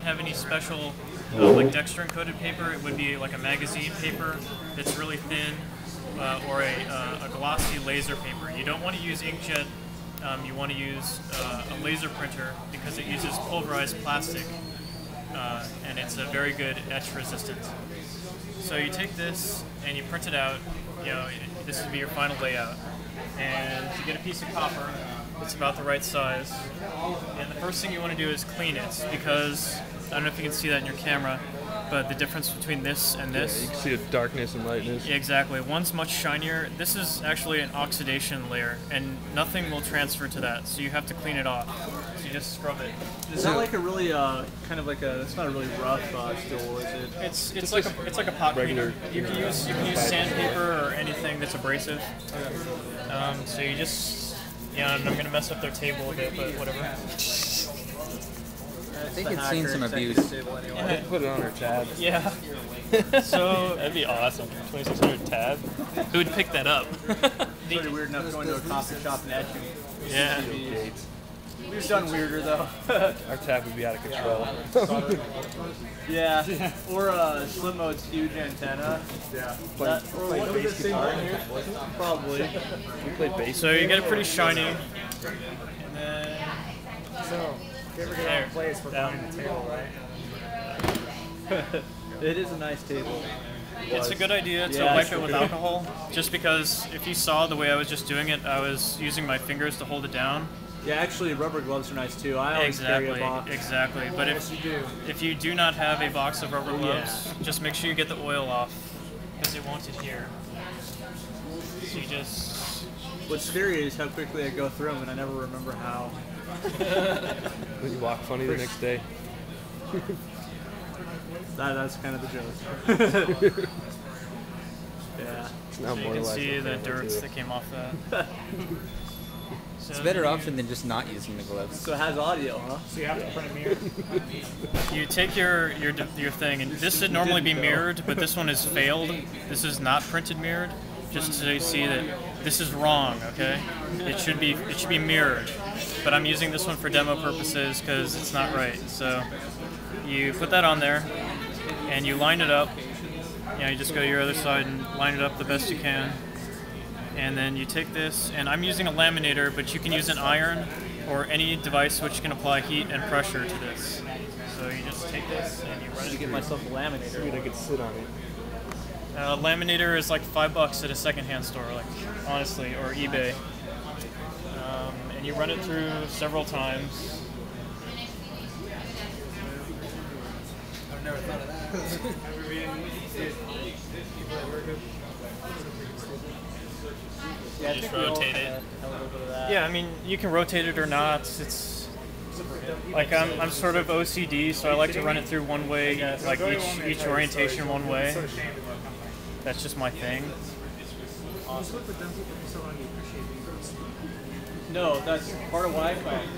have any special like dextrin coated paper. It would be like a magazine paper that's really thin, or a glossy laser paper. You don't want to use inkjet. You want to use a laser printer because it uses pulverized plastic, and it's a very good etch resistant. So you take this and you print it out. You know, this would be your final layout, and you get a piece of copper. It's about the right size, and the first thing you want to do is clean it, because I don't know if you can see that in your camera, but the difference between this and this. Yeah, you can see the darkness and lightness. Yeah, exactly. One's much shinier. This is actually an oxidation layer, and nothing will transfer to that, so you have to clean it off. So you just scrub it. Is that like a really kind of like a? It's not a really rough steel, is it? It's like a pot cleaner. You can use sandpaper or anything that's abrasive. So you just. Yeah, I'm gonna mess up their table a bit, but whatever. I think it's seen some abuse. Yeah, put it on our tab. Yeah. So that'd be awesome. 2600 tab. Who would pick that up? It's pretty weird enough going to a coffee shop and etching. Yeah. We've done weirder though. Our tab would be out of control. Yeah. Or Slim Mode's huge antenna. Yeah. Or what bass guitar in here? Probably. We played bass. So you get it pretty shiny, and then So, if you ever get out of place, we're behind the table, right? It is a nice table. it's a good idea to wipe it with alcohol, just because if you saw the way I was just doing it, I was using my fingers to hold it down. Yeah, actually, rubber gloves are nice too. I always carry a box. Exactly. But if you do not have a box of rubber gloves, just make sure you get the oil off, because it won't adhere. So you just. What's scary is how quickly I go through them, and I never remember how. When you walk funny the next day. That's kind of the joke. Yeah. So you can see the dirts that came off that. It's a better option than just not using the gloves. So it has audio, huh? So you have to print a mirror. You take your thing, and this should normally be mirrored, but this one is failed. This is not printed mirrored, just so you see that this is wrong. Okay, it should be mirrored, but I'm using this one for demo purposes because it's not right. So you put that on there, and you line it up. You know, you just go to your other side and line it up the best you can. And then you take this, and I'm using a laminator, but you can use an iron or any device which can apply heat and pressure to this. So you just take this and you run it. To get myself a laminator. Maybe I could sit on it. Laminator is like $5 at a secondhand store, like honestly, or eBay. And you run it through several times. I've never thought of that. Yeah, You just rotate it. Yeah, I mean, you can rotate it or not. It's like I'm sort of OCD, so I like to run it through one way, like each orientation one way. That's just my thing. No, that's part of what I found.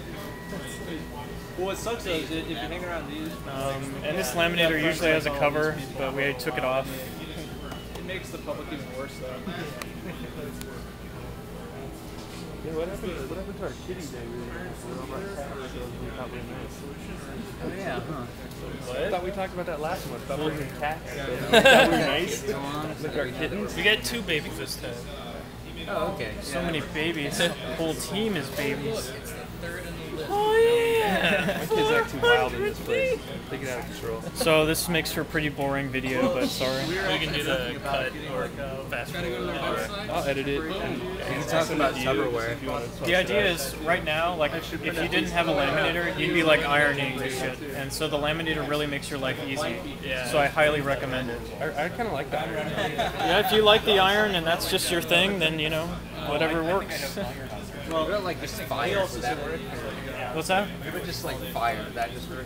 Well, what sucks though is if you hang around these. And this laminator usually has a cover, but we took it off. It makes the public even worse though. Yeah, what happened to our kitty day? We thought we were nice. Oh yeah, huh? I thought we talked about that last month. About bringing cats. That was nice. Look at our kittens. We got 2 babies this time. Oh, okay. So many babies. The whole team is babies. My kids act too wild in this place. They get out of control. So this makes for a pretty boring video, but sorry. We can do the cut or fast forward. I'll edit it. You can talk about Tupperware. The idea is, right now, like if you didn't have a laminator, you'd be like ironing this shit. And so the laminator really makes your life easy. So I highly recommend it. I kind of like that. Yeah, if you like the iron and that's just your thing, then, you know, whatever works. Well, what about like just fire? Would that work? What's that? What about just like fire? Would that just work?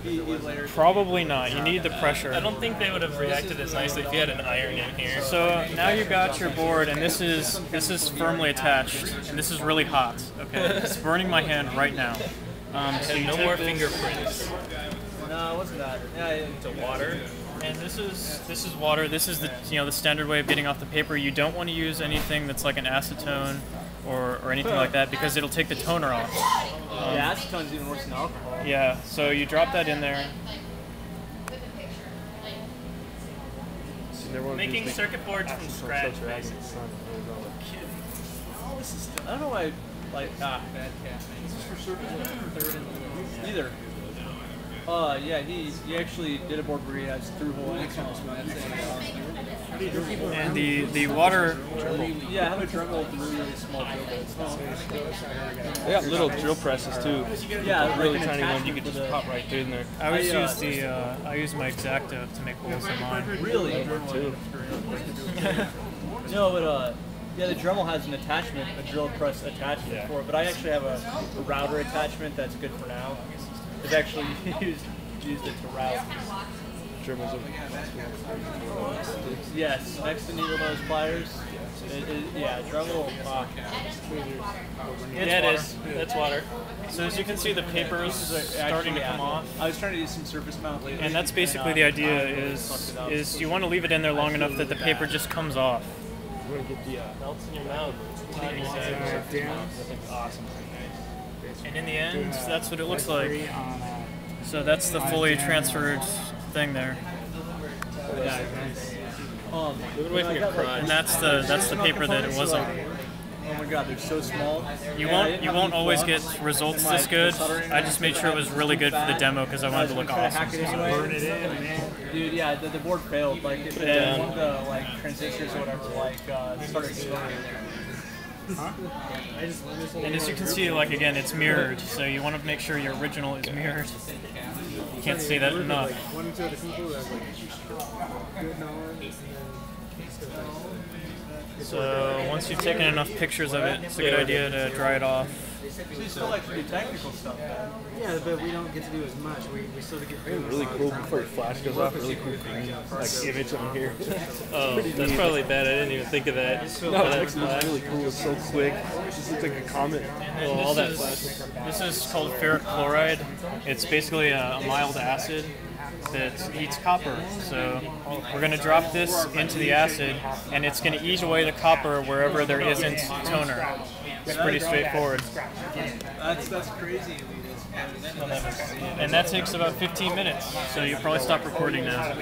Probably not. You need the pressure. I don't think they would have reacted as nicely if you had an iron in here. So now you got your board, and this is firmly attached, and this is really hot. Okay, it's burning my hand right now. So you No take more this, fingerprints. No, it wasn't that. Yeah, Into water. and this is water. This is the the standard way of getting off the paper. You don't want to use anything that's like an acetone or anything like that, because it'll take the toner off. yeah, acetone's even worse than alcohol. Yeah, so you drop that in there, Making circuit boards from scratch, basically. I don't know why, like, bad cat. Is this for circuit? Either. Yeah, he actually did a board where he has through-hole axles. And the water. Yeah, I have a Dremel with really small drill bits. They got little drill presses too. Yeah, Really like an tiny ones. You attachment could for just the- pop right in there. I always use I use my X-Acto to make holes in mine. Really? Too. No, but yeah, the Dremel has an attachment, a drill press attachment for it. But I actually have a router attachment that's good for now. It's actually used it to route. Germans Yes, next to needle nose pliers. Yeah, Dremel. Yeah, it is. That's water. So as you can see, the paper's starting to come off. I was trying to do some surface mount lately. And that's basically the idea is you want to leave it in there long enough that the paper just comes off. You want to get the Melts in your mouth. awesome. And in the end, that's what it looks like. So that's the fully transferred thing there. Move it away from your crotch. And that's the paper that it was on. Oh my god, they're so small. You won't always get results this good. I just made sure it was really good for the demo because I wanted to look awesome. Burn it in, man. Dude, yeah, the board failed. Like, one of the like transistors or whatever, like started exploding. And as you can see, like again, it's mirrored, so you want to make sure your original is mirrored. You can't say that enough. One or two other people that like good knowledge. So once you've taken enough pictures of it, it's a good idea to dry it off. So you still like to do technical stuff, man. Yeah, but we don't get to do as much. We still get Really cool before your flash goes off. Really cool green like image on here. Oh, that's probably bad. I didn't even think of that. No, it's actually really cool. It's so quick. It just looks like a comet. And all that this is called ferric chloride. It's basically a mild acid that eats copper. So we're going to drop this into the acid, and it's going to eat away the copper wherever there isn't toner. It's pretty straightforward. That's crazy. And that takes about 15 minutes, so you'll probably stop recording now.